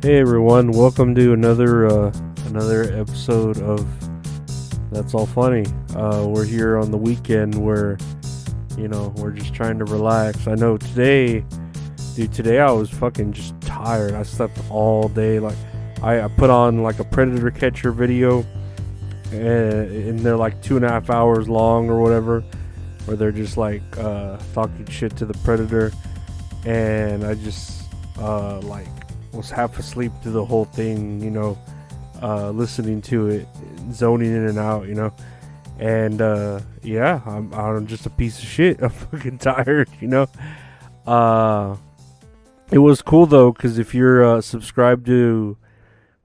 Hey everyone, welcome to another episode of That's All Funny. We're here on the weekend where, we're just trying to relax. I know today I was fucking just tired. I slept all day. Like, I put on like a predator catcher video, and they're like 2.5 hours long or whatever, where they're just like talking shit to the predator, and I just was half asleep through the whole thing, listening to it, zoning in and out, and I'm just a piece of shit. I'm fucking tired, It was cool though, because if you're subscribed to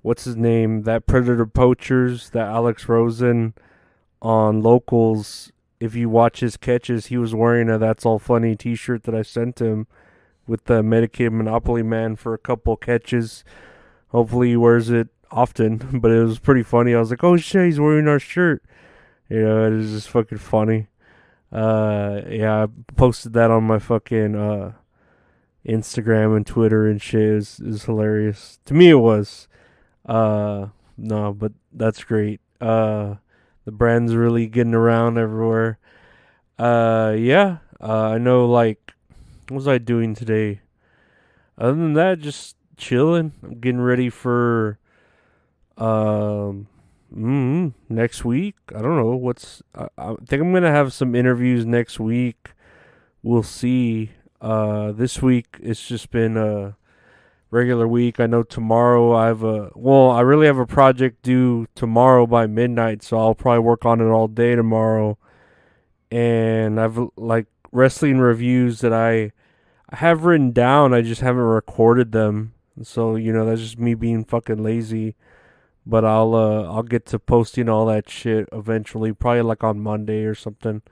what's his name, that Predator Poachers, that Alex Rosen on Locals, if you watch his catches, he was wearing a That's All Funny t-shirt that I sent him with the Medicated Monopoly Man for a couple catches. Hopefully he wears it often, but it was pretty funny. I was like, oh shit, he's wearing our shirt. It was just fucking funny. I posted that on my fucking Instagram and Twitter and shit. Is hilarious. To me it was. No, but that's great. The brand's really getting around everywhere. I know, like, what was I doing today? Other than that, just chilling. I'm getting ready for next week. I don't know I think I'm gonna have some interviews next week. We'll see. This week it's just been a regular week. I know tomorrow I really have a project due tomorrow by midnight, so I'll probably work on it all day tomorrow. And I've like wrestling reviews that I have written down. I just haven't recorded them. So, that's just me being fucking lazy. But I'll get to posting all that shit eventually, probably like on Monday or something.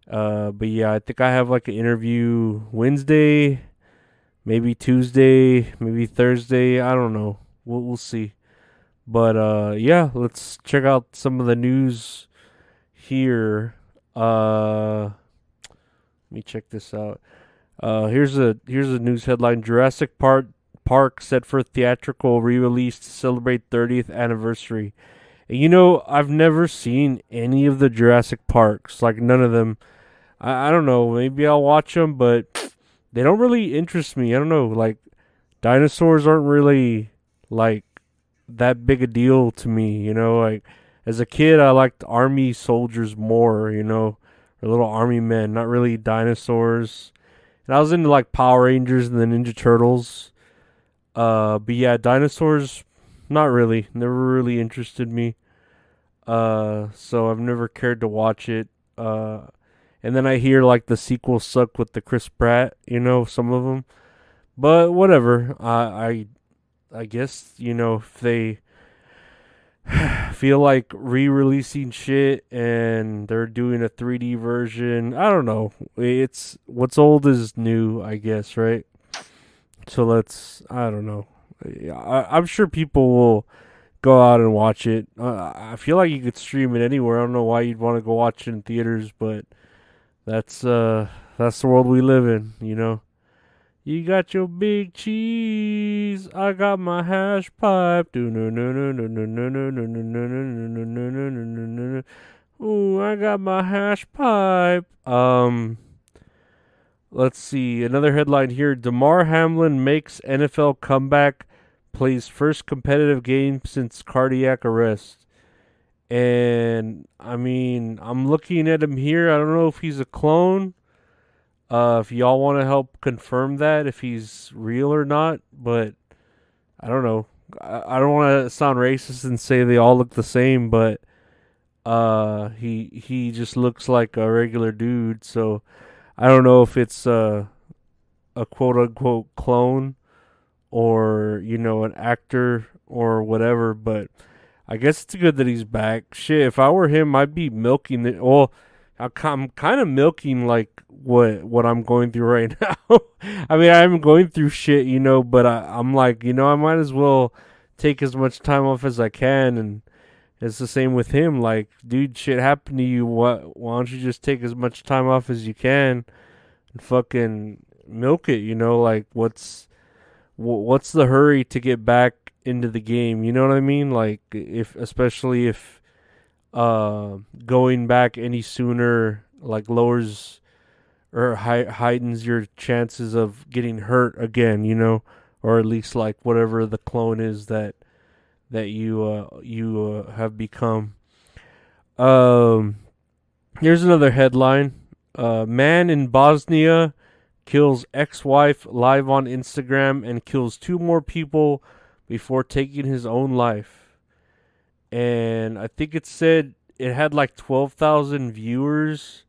But yeah, I think I have like an interview Wednesday, maybe Tuesday, maybe Thursday. I don't know. We'll see. But let's check out some of the news here. Let me check this out. Here's a news headline: Jurassic Park set for theatrical re-release to celebrate 30th anniversary. And I've never seen any of the Jurassic Parks, like none of them. I don't know, maybe I'll watch them, but they don't really interest me. I don't know, like dinosaurs aren't really like that big a deal to me. Like as a kid, I liked army soldiers more, or little army men, not really dinosaurs. And I was into like Power Rangers and the Ninja Turtles. But yeah, dinosaurs, not really. Never really interested me. So I've never cared to watch it. And then I hear like the sequels suck with the Chris Pratt, some of them. But whatever. I guess, if they feel like re-releasing shit and they're doing a 3D version, I don't know. It's what's old is new, I guess, right? So I don't know. I'm sure people will go out and watch it. I feel like you could stream it anywhere. I don't know why you'd want to go watch it in theaters, but that's the world we live in, You got your big cheese. I got my hash pipe. Ooh, I got my hash pipe. Let's see. Another headline here. Damar Hamlin makes NFL comeback, plays first competitive game since cardiac arrest. And, I mean, I'm looking at him here. I don't know if he's a clone. If y'all want to help confirm that, if he's real or not. But, I don't know. I don't want to sound racist and say they all look the same, but he just looks like a regular dude, so I don't know if it's a quote unquote clone or, an actor or whatever, but I guess it's good that he's back. Shit, if I were him, I'd be milking it. Well, I'm kind of milking like what I'm going through right now. I mean, I'm going through shit, but I'm like, I might as well take as much time off as I can. And it's the same with him. Like, dude, shit happened to you. Why don't you just take as much time off as you can and fucking milk it? Like, what's what's the hurry to get back into the game? You know what I mean? Like, if especially if going back any sooner like lowers or heightens your chances of getting hurt again, or at least like whatever the clone is that you have become. Um, Here's another headline: Man in Bosnia kills ex-wife live on Instagram and kills two more people before taking his own life. And I think it said it had like 12,000 viewers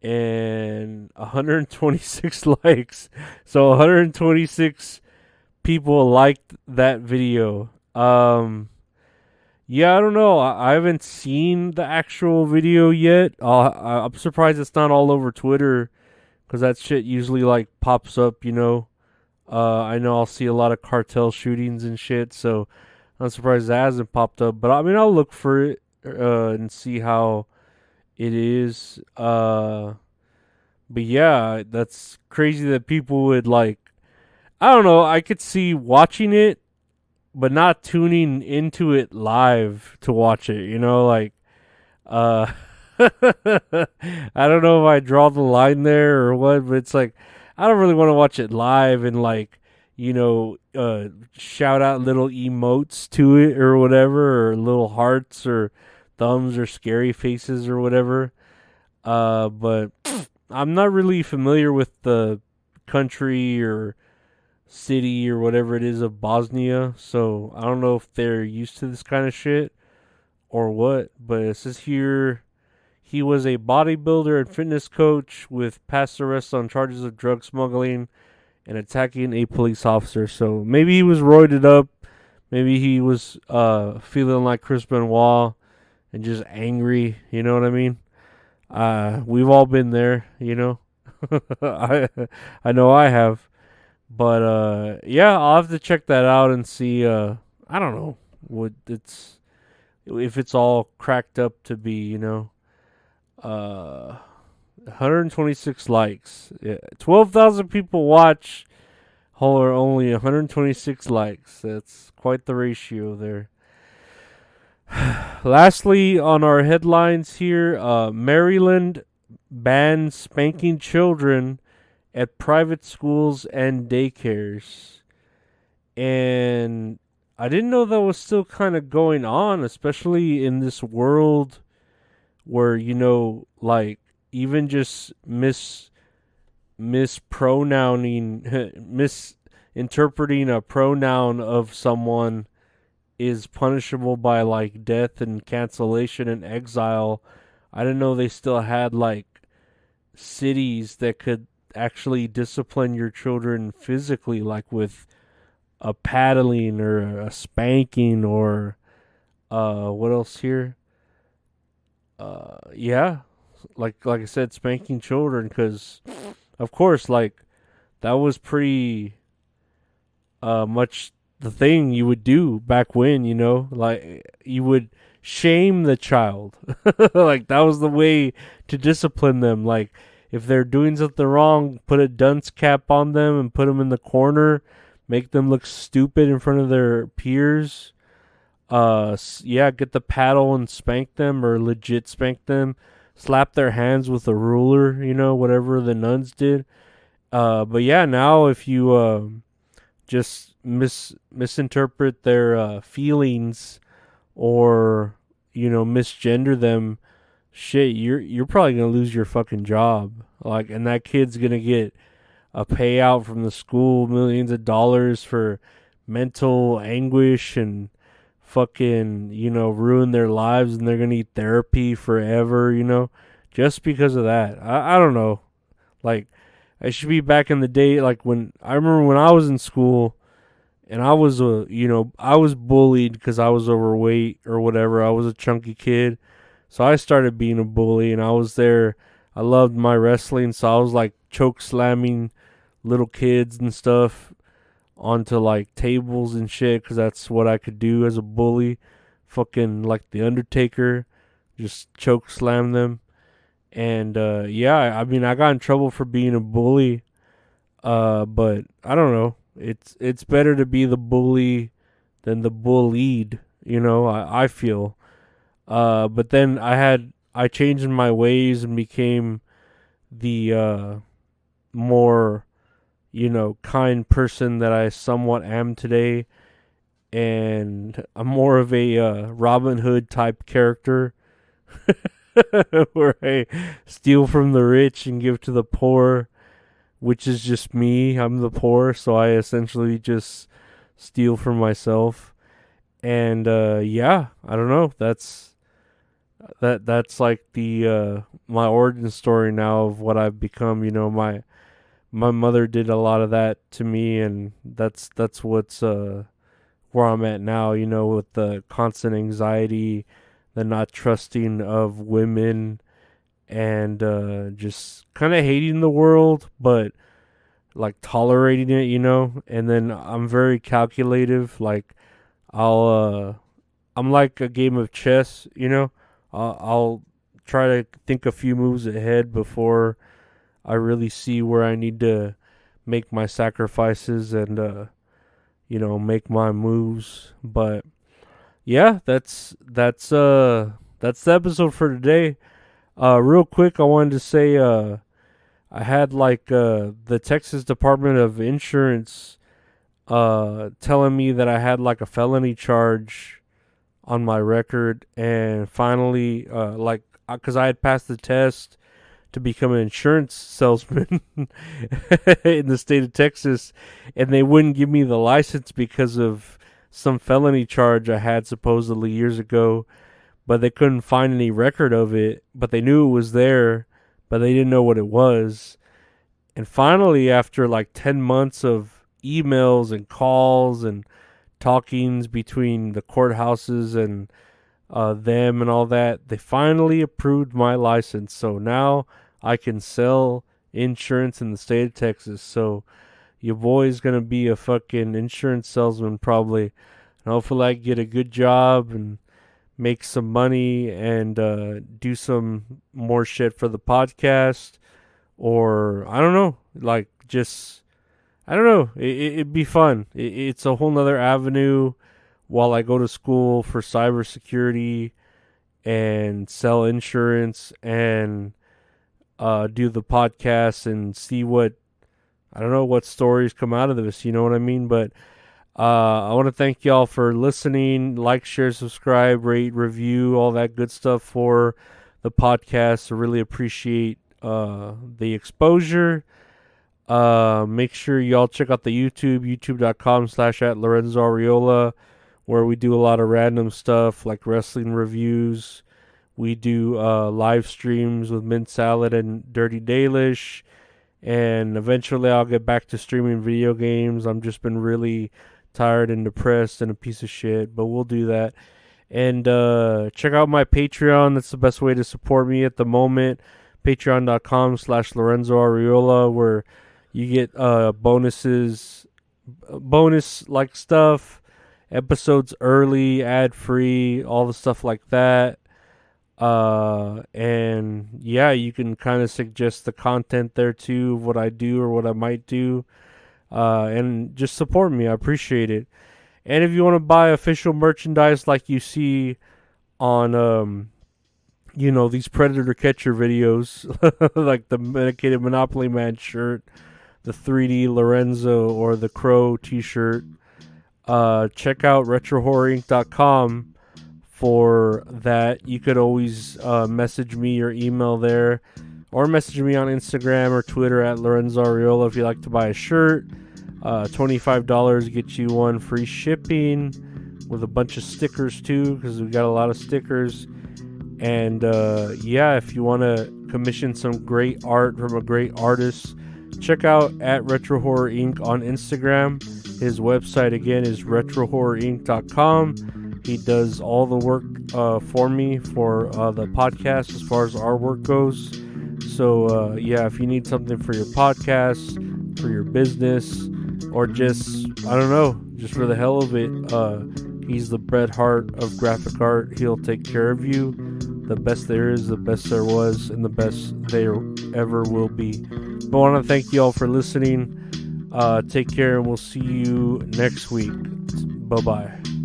and 126 likes. So 126 people liked that video. Yeah, I don't know. I haven't seen the actual video yet. I'm surprised it's not all over Twitter because that shit usually like pops up. I know I'll see a lot of cartel shootings and shit, so I'm surprised that hasn't popped up. But I mean, I'll look for it and see how it is. But yeah, that's crazy that people would like. I don't know. I could see watching it, but not tuning into it live to watch it. Like, uh, I don't know if I draw the line there or what, but it's like I don't really want to watch it live and like shout out little emotes to it or whatever, or little hearts or thumbs or scary faces or whatever. But I'm not really familiar with the country or city or whatever it is of Bosnia, so I don't know if they're used to this kind of shit or what. But it says here he was a bodybuilder and fitness coach with past arrests on charges of drug smuggling and attacking a police officer. So maybe he was roided up, maybe he was feeling like Chris Benoit and just angry. You know what I mean? We've all been there. I know I have. But yeah, I'll have to check that out and see. I don't know what it's if it's all cracked up to be. 126 likes. Yeah, 12,000 people watch. Or only 126 likes. That's quite the ratio there. Lastly, on our headlines here, Maryland bans spanking children at private schools and daycares. And I didn't know that was still kind of going on, especially in this world where, like even just mispronouncing, misinterpreting a pronoun of someone is punishable by like death and cancellation and exile. I didn't know they still had like cities that could actually discipline your children physically, like with a paddling or a spanking or what else here? Yeah, like I said, spanking children, because of course, like that was pretty much the thing you would do back when, like you would shame the child. Like that was the way to discipline them. Like if they're doing something wrong, put a dunce cap on them and put them in the corner, make them look stupid in front of their peers. Yeah, get the paddle and spank them, or legit spank them. Slap their hands with a ruler, whatever the nuns did. But yeah, now if you just misinterpret their feelings, or misgender them, shit, you're probably gonna lose your fucking job. Like, and that kid's gonna get a payout from the school, millions of dollars for mental anguish and fucking ruin their lives, and they're gonna need therapy forever. Just because of that. I don't know. Like, I should be back in the day, like when I remember when I was in school. And I was I was bullied because I was overweight or whatever. I was a chunky kid. So I started being a bully, and I was there. I loved my wrestling, so I was like choke slamming little kids and stuff onto like tables and shit, because that's what I could do as a bully. Fucking like the Undertaker, just choke slam them. And yeah, I mean, I got in trouble for being a bully. But I don't know. it's better to be the bully than the bullied. I feel. But then I changed my ways and became the more kind person that I somewhat am today, and I'm more of a Robin Hood type character, where I steal from the rich and give to the poor, which is just me. I'm the poor, so I essentially just steal from myself. And yeah, I don't know. That's like the my origin story now of what I've become. My mother did a lot of that to me, and that's what's where I'm at now. With the constant anxiety, the not trusting of women, and just kind of hating the world, but like tolerating it. And then I'm very calculative. Like I'm like a game of chess. I'll try to think a few moves ahead before I really see where I need to make my sacrifices and make my moves. But yeah, that's the episode for today. Real quick, I wanted to say I had like the Texas Department of Insurance telling me that I had like a felony charge on my record, and finally like because I had passed the test to become an insurance salesman in the state of Texas, and they wouldn't give me the license because of some felony charge I had supposedly years ago, but they couldn't find any record of it, but they knew it was there, but they didn't know what it was. And finally, after like 10 months of emails and calls and talkings between the courthouses and them and all that, they finally approved my license. So now I can sell insurance in the state of Texas. So your boy's gonna be a fucking insurance salesman probably. And hopefully I get a good job and make some money and do some more shit for the podcast. Or I don't know, like just I don't know. It'd be fun. It's a whole nother avenue while I go to school for cybersecurity and sell insurance and do the podcast and see what stories come out of this. You know what I mean? But I want to thank y'all for listening. Like, share, subscribe, rate, review, all that good stuff for the podcast. I really appreciate the exposure. Make sure y'all check out the youtube.com/@LorenzoAriola, where we do a lot of random stuff like wrestling reviews. We do live streams with Mint Salad and Dirty Dalish, and eventually I'll get back to streaming video games. I've just been really tired and depressed and a piece of shit, but we'll do that. And check out my Patreon. That's the best way to support me at the moment. Patreon.com/LorenzoAriola, where you get bonus like stuff, episodes early, ad free, all the stuff like that. And yeah, you can kind of suggest the content there too, of what I do or what I might do. And just support me. I appreciate it. And if you want to buy official merchandise like you see on these Predator Catcher videos, like the Medicated Monopoly Man shirt, the 3D Lorenzo, or the Crow t-shirt, check out retrohorrorinc.com for that. You could always message me or email there, or message me on Instagram or Twitter at Lorenzo Ariola if you'd like to buy a shirt. $25 gets you one free shipping with a bunch of stickers too, because we got a lot of stickers. And yeah, if you want to commission some great art from a great artist, check out at Retro Horror Inc. on Instagram. His website again is retrohorrorinc.com. He does all the work for me for the podcast as far as our work goes. So yeah, if you need something for your podcast, for your business, or just, I don't know, just for the hell of it, he's the Bret Hart of graphic art. He'll take care of you. The best there is, the best there was, and the best there ever will be. But I want to thank you all for listening. Take care, and we'll see you next week. Bye bye.